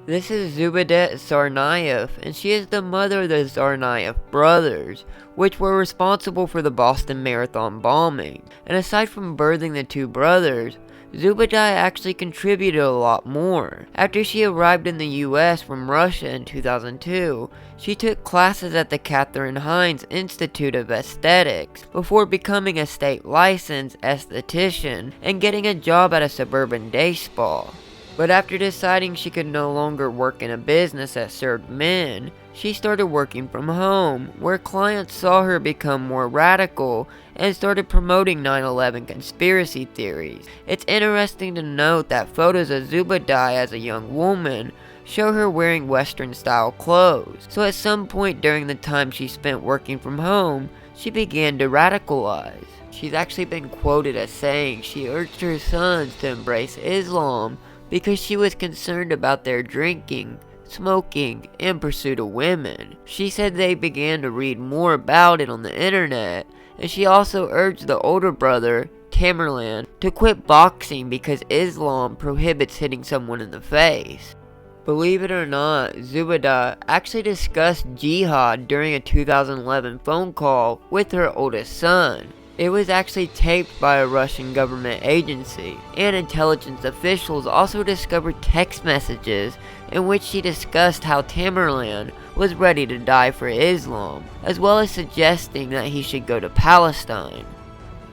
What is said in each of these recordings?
This is Zubadet Tsarnaev, and she is the mother of the Tsarnaev brothers, which were responsible for the Boston Marathon bombing. And aside from birthing the two brothers, Zubeday actually contributed a lot more. After she arrived in the US from Russia in 2002, she took classes at the Katherine Heinz Institute of Aesthetics before becoming a state licensed esthetician and getting a job at a suburban day spa. But after deciding she could no longer work in a business that served men, she started working from home, where clients saw her become more radical and started promoting 9/11 conspiracy theories. It's interesting to note that photos of Zubeday as a young woman show her wearing Western style clothes, so at some point during the time she spent working from home, she began to radicalize. She's actually been quoted as saying she urged her sons to embrace Islam because she was concerned about their drinking, smoking, and pursuit of women. She said they began to read more about it on the internet, and she also urged the older brother, Tamerlan, to quit boxing because Islam prohibits hitting someone in the face. Believe it or not, Zubeday actually discussed jihad during a 2011 phone call with her oldest son. It was actually taped by a Russian government agency, and intelligence officials also discovered text messages in which she discussed how Tamerlan was ready to die for Islam, as well as suggesting that he should go to Palestine.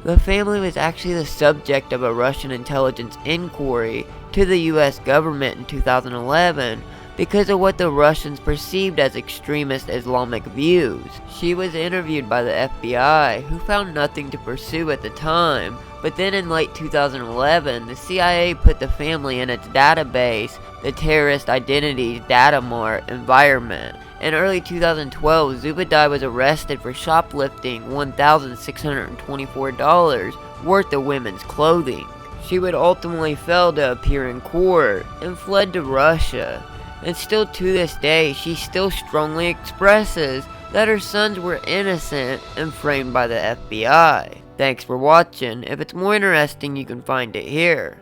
The family was actually the subject of a Russian intelligence inquiry to the US government in 2011 because of what the Russians perceived as extremist Islamic views. She was interviewed by the FBI, who found nothing to pursue at the time, but then in late 2011, the CIA put the family in its database, the Terrorist Identities Data Mart environment. In early 2012, Zubeday was arrested for shoplifting $1,624 worth of women's clothing. She would ultimately fail to appear in court and fled to Russia. And still to this day, she still strongly expresses that her sons were innocent and framed by the FBI. Thanks for watching. If it's more interesting, you can find it here.